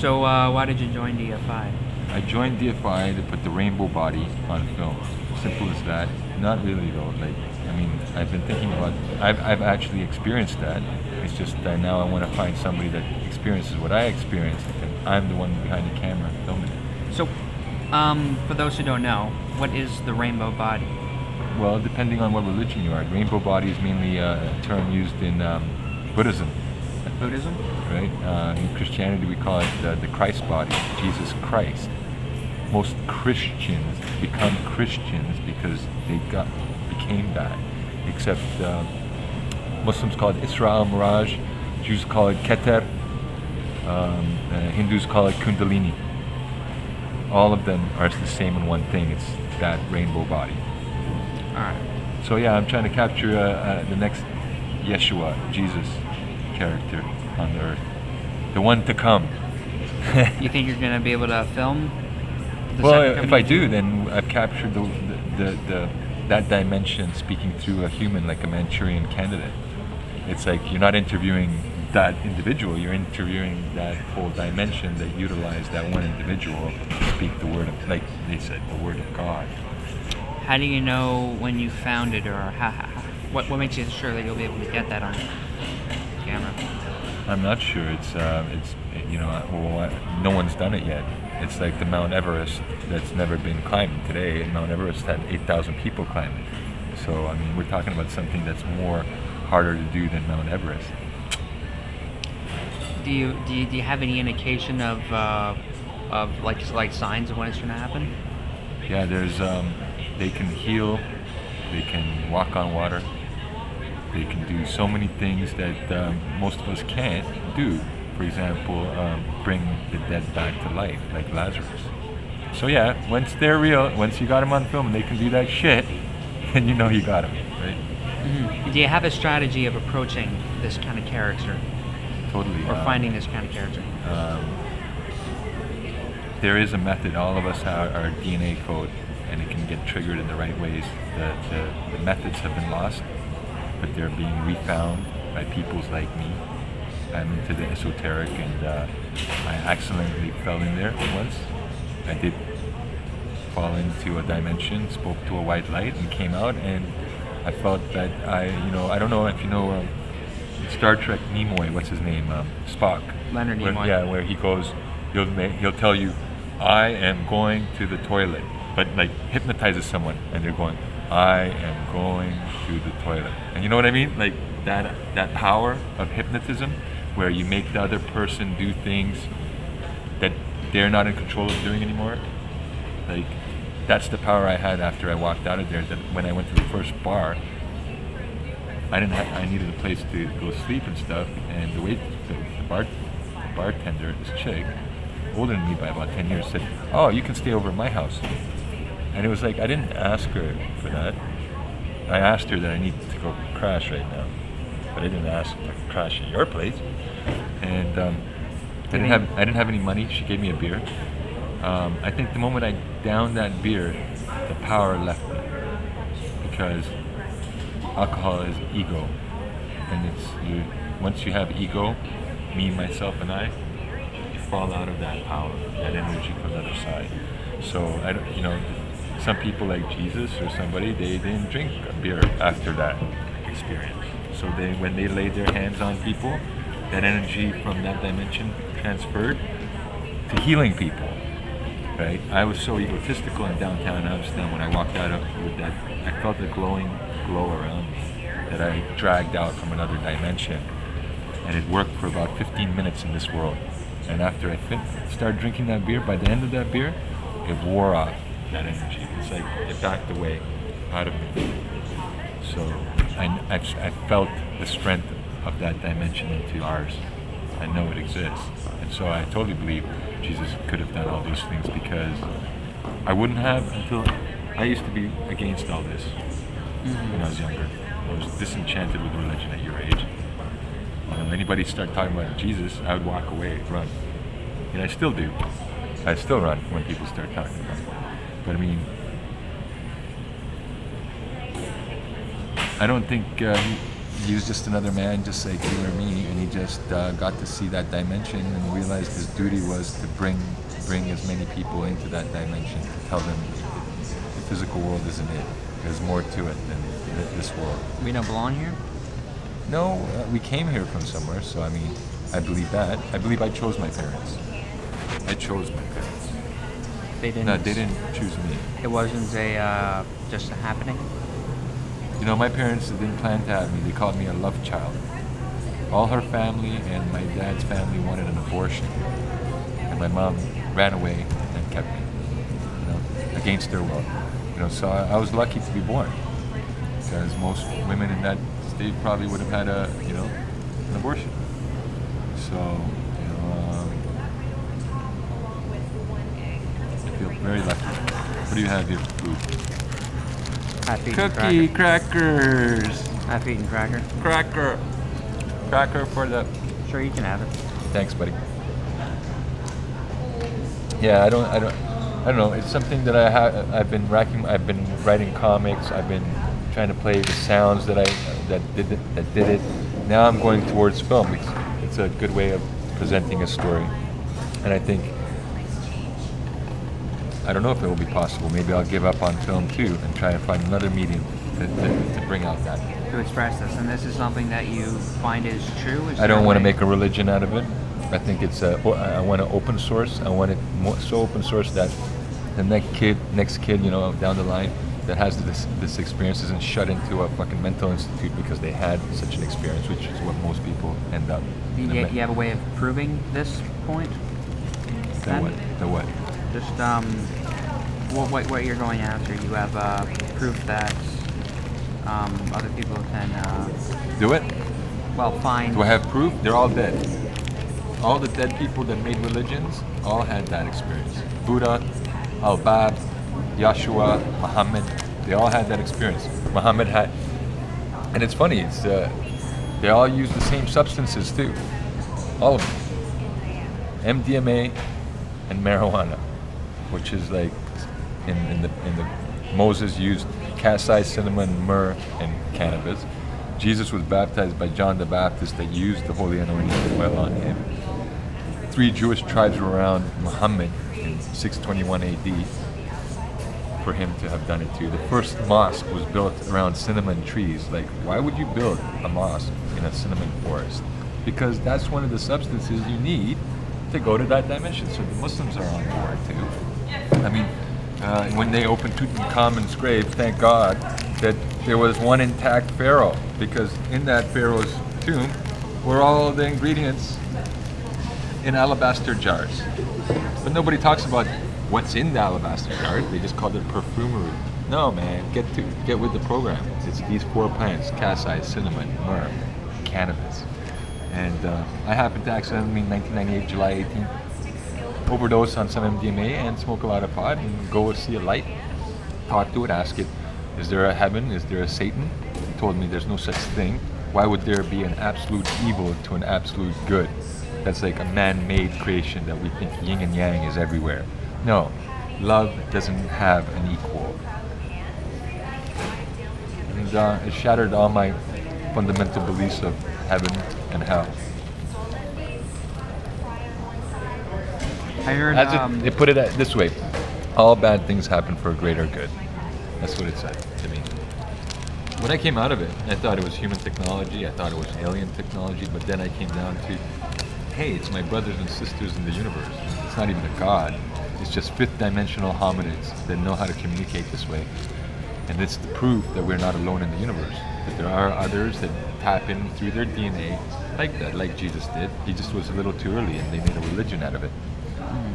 So why did you join DFI? I joined DFI to put the rainbow body on film. Simple as that. Not really though. Like, I mean, I've been thinking about. I've actually experienced that. It's just that now I want to find somebody that experiences what I experienced, and I'm the one behind the camera filming it. So, for those who don't know, what is the rainbow body? Well, depending on what religion you are, rainbow body is mainly a term used in Buddhism. Buddhism? Right? In Christianity, we call it the Christ body, Jesus Christ. Most Christians become Christians because they became that. Except Muslims call it Isra Miraj, Jews call it Keter, Hindus call it Kundalini. All of them are the same in one thing. It's that rainbow body. All right. So yeah, I'm trying to capture the next Yeshua, Jesus character on the earth, the one to come. You think you're going to be able to film? Well, if I do, then I've captured that dimension speaking through a human, like a Manchurian candidate. It's like you're not interviewing that individual, you're interviewing that whole dimension that utilized that one individual to speak the word of, like they said, the word of God. How do you know when you found it, or what makes you sure that you'll be able to get that on camera? I'm not sure. It's no one's done it yet. It's like the Mount Everest that's never been climbed. Today, Mount Everest had 8,000 people climb it. So I mean, we're talking about something that's more harder to do than Mount Everest. Do you have any indication of like signs of when it's going to happen? Yeah, there's they can heal, they can walk on water, they can do so many things that most of us can't do. For example, bring the dead back to life, like Lazarus. So yeah, once they're real, once you got them on film and they can do that shit, then you know you got them, right? Mm-hmm. Do you have a strategy of approaching this kind of character? Totally. Or finding this kind of character? There is a method. All of us have our DNA code, and it can get triggered in the right ways. The methods have been lost, but they're being refound by peoples like me. I'm into the esoteric, and I accidentally fell in there once. I did fall into a dimension, spoke to a white light, and came out, and I felt that I don't know if you know Star Trek Nimoy, what's his name? Spock. Leonard Nimoy. Yeah, where he goes, he'll tell you, I am going to the toilet, but like hypnotizes someone, and they're going, I am going to the toilet, and you know what I mean? Like that power of hypnotism, where you make the other person do things that they're not in control of doing anymore. Like that's the power I had after I walked out of there. That when I went to the first bar, I needed a place to go sleep and stuff, and the bartender, this chick, older than me by about 10 years, said, "Oh, you can stay over at my house." And it was like, I didn't ask her for that. I asked her that I need to go crash right now, but I didn't ask to crash at your place. And I didn't have any money. She gave me a beer. I think the moment I downed that beer, the power left me, because alcohol is ego, and once you have ego, me, myself, and I, you fall out of that power, that energy from the other side. So some people like Jesus or somebody, they didn't drink a beer after that experience. So when they laid their hands on people, that energy from that dimension transferred to healing people. Right? I was so egotistical in downtown Amsterdam when I walked out with that. I felt a glowing glow around me that I dragged out from another dimension, and it worked for about 15 minutes in this world. And after I started drinking that beer, by the end of that beer, it wore off that energy. It's like it backed away out of me. So I felt the strength of that dimension into ours. I know it exists. And so I totally believe Jesus could have done all those things, because I wouldn't have until I used to be against all this when I was younger. I was disenchanted with religion at your age. Anybody start talking about Jesus, I would walk away, run. And I still do. I still run when people start talking about it. But I mean, I don't think he was just another man, just like you or me, and he just got to see that dimension and realized his duty was to bring as many people into that dimension, to tell them the physical world isn't it. There's more to it than this world. We don't belong here? No, we came here from somewhere, so I mean, I believe that. I believe I chose my parents. I chose my parents. They didn't. No, they didn't choose me. It wasn't just a happening. You know, my parents didn't plan to have me. They called me a love child. All her family and my dad's family wanted an abortion, and my mom ran away and kept me. You know, against their will. You know, so I was lucky to be born, because most women in that state probably would have had an abortion. So, you know, I feel very lucky. What do you have here for food? Cookie crackers. Half eaten cracker. Cracker for the. Sure, you can have it. Thanks, buddy. Yeah, I don't know. It's something that I've been writing comics. I've been trying to play the sounds that did it. Now I'm going towards film because it's a good way of presenting a story, and I think. I don't know if it will be possible. Maybe I'll give up on film too and try and find another medium to bring out that. To express this, and this is something that you find is true? I don't want to make a religion out of it. I think I want to open source. I want it so open source that the next kid, you know, down the line that has this experience isn't shut into a fucking mental institute because they had such an experience, which is what most people end up. Do you have a way of proving this point? The what? Just what you're going after. You have proof that other people can do it. Well, find. Do I have proof? They're all dead. All the dead people that made religions all had that experience. Buddha, Al-Bab, Yeshua, Muhammad, they all had that experience. Muhammad had, and it's funny. It's they all use the same substances too. All of them. MDMA and marijuana, which is like in the Moses used cassia, cinnamon, myrrh, and cannabis. Jesus was baptized by John the Baptist that used the holy anointing oil on him. 3 Jewish tribes were around Muhammad in 621 AD for him to have done it too. The first mosque was built around cinnamon trees. Like, why would you build a mosque in a cinnamon forest? Because that's one of the substances you need to go to that dimension. So the Muslims are on board too. I mean, when they opened Tutankhamun's grave, thank God that there was one intact pharaoh, because in that pharaoh's tomb were all the ingredients in alabaster jars. But nobody talks about what's in the alabaster jars. They just called it perfumery. No, man, get with the program. It's these 4 plants: cassia, cinnamon, myrrh, cannabis. And I happened to accidentally, in 1998, July 18th, overdose on some MDMA and smoke a lot of pot and go see a light. Talk to it, ask it, is there a heaven? Is there a Satan? He told me there's no such thing. Why would there be an absolute evil to an absolute good? That's like a man-made creation that we think yin and yang is everywhere. No, love doesn't have an equal. And it shattered all my fundamental beliefs of heaven and hell. I heard They put it this way: all bad things happen for a greater good. That's what it said to me. When I came out of it, I thought it was human technology. I thought it was alien technology. But then I came down to, hey, it's my brothers and sisters in the universe. It's not even a god. It's just fifth-dimensional hominids that know how to communicate this way. And it's the proof that we're not alone in the universe. That there are others that tap in through their DNA like that, like Jesus did. He just was a little too early, and they made a religion out of it.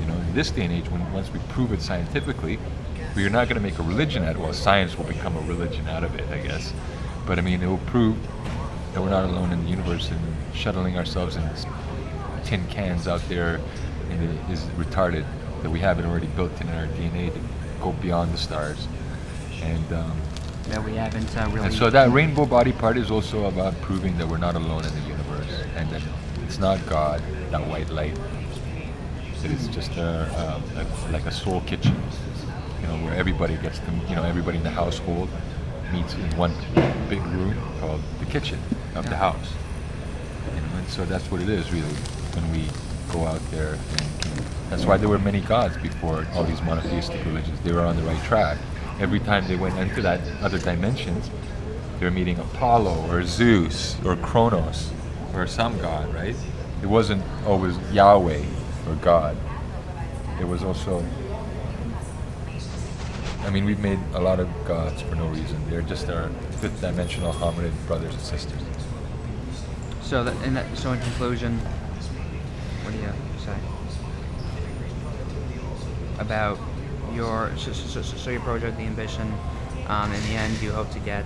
You know, in this day and age, once we prove it scientifically, we are not going to make a religion out of it. Well, science will become a religion out of it, I guess. But I mean, it will prove that we're not alone in the universe, and shuttling ourselves in tin cans out there is retarded. That we have it already built in our DNA to go beyond the stars. And that we haven't really. And so that rainbow body part is also about proving that we're not alone in the universe, and that it's not God, that white light. That it's just like a soul kitchen, you know, where everybody gets to, you know, everybody in the household meets in one big room called the kitchen of the house. And so that's what it is really when we go out there. And that's why there were many gods before all these monotheistic religions. They were on the right track. Every time they went into that other dimensions, they were meeting Apollo or Zeus or Kronos or some god, right? It wasn't always Yahweh or God. It was also, I mean, we've made a lot of gods for no reason. They're just our fifth dimensional hominid brothers and sisters. So so in conclusion, what do you say about your your project, the ambition? In the end, you hope to get.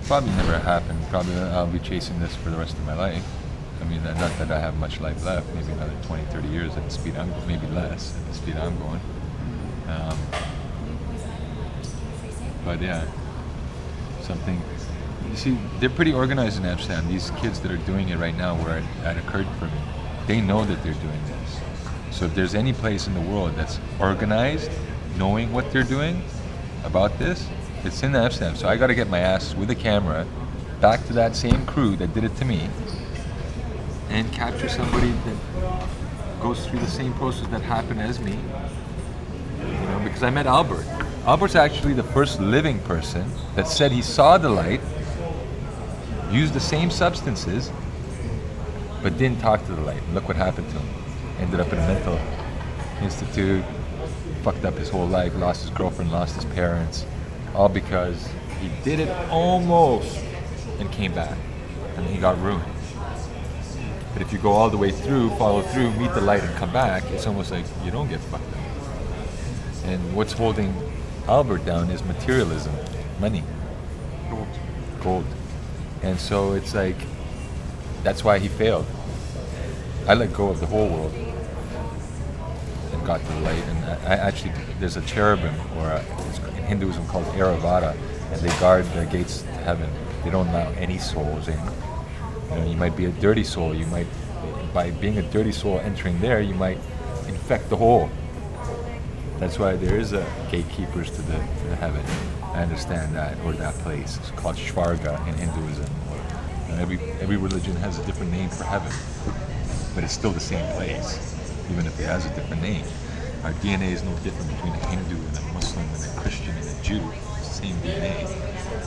Probably never happened. Probably I'll be chasing this for the rest of my life. I mean, not that I have much life left. Maybe another 20, 30 years at the speed I'm going. Maybe less at the speed I'm going. But yeah, something. You see, they're pretty organized in Amsterdam. These kids that are doing it right now, where it occurred for me, they know that they're doing this. So if there's any place in the world that's organized, knowing what they're doing about this, it's in Amsterdam. So I got to get my ass with a camera back to that same crew that did it to me, and capture somebody that goes through the same process that happened as me. You know, because I met Albert. Albert's actually the first living person that said he saw the light, used the same substances, but didn't talk to the light. And look what happened to him. Ended up in a mental institute, fucked up his whole life, lost his girlfriend, lost his parents, all because he did it almost and came back. And then he got ruined. But if you go all the way through, follow through, meet the light and come back, it's almost like you don't get fucked up. And what's holding Albert down is materialism, money, gold. And so it's like, that's why he failed. I let go of the whole world and got to the light. And I actually, there's a cherubim, or it's in Hinduism called Airavata, and they guard the gates to heaven. They don't allow any souls in. You know, you might be a dirty soul. You might, by being a dirty soul entering there, you might infect the whole. That's why there is a gatekeepers to the heaven. I understand that, or that place. It's called Shvarga in Hinduism. And every religion has a different name for heaven, but it's still the same place, even if it has a different name. Our DNA is no different between a Hindu and a Muslim and a Christian and a Jew. It's the same DNA.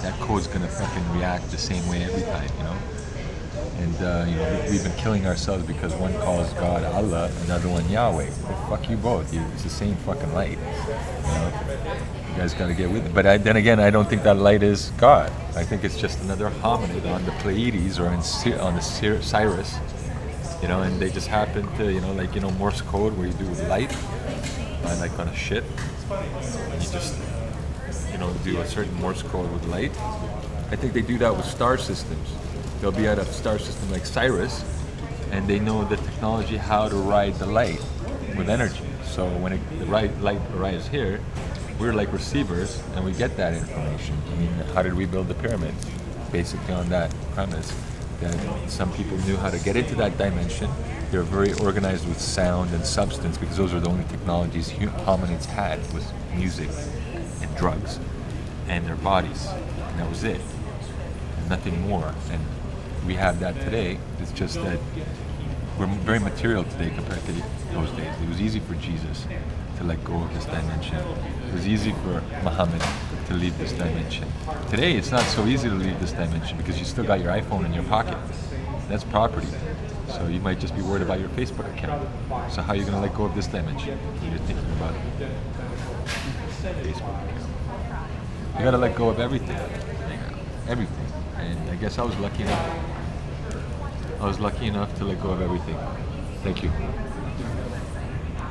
That code's gonna fucking react the same way every time, you know. And you know, we've been killing ourselves because one calls God Allah, another one Yahweh. Well, fuck you both. It's the same fucking light. You know, you guys got to get with it. But then again, I don't think that light is God. I think it's just another hominid on the Pleiades or on the Sirius. You know, and they just happen to, you know, like, you know, Morse code where you do light, like on a ship, and you just, you know, do a certain Morse code with light. I think they do that with star systems. They'll be at a star system like Sirius, and they know the technology how to ride the light with energy. So when the light arrives here, we're like receivers, and we get that information. I mean, how did we build the pyramid? Basically on that premise that some people knew how to get into that dimension. They're very organized with sound and substance, because those are the only technologies hominids had, was music and drugs and their bodies, and that was it, and nothing more. And we have that today. It's just that we're very material today compared to those days. It was easy for Jesus to let go of this dimension. It was easy for Muhammad to leave this dimension. Today, it's not so easy to leave this dimension because you still got your iPhone in your pocket. That's property. So you might just be worried about your Facebook account. So how are you going to let go of this dimension when you're thinking about Facebook account? You got to let go of everything. Everything. And I guess I was lucky enough. I was lucky enough to let go of everything. Thank you.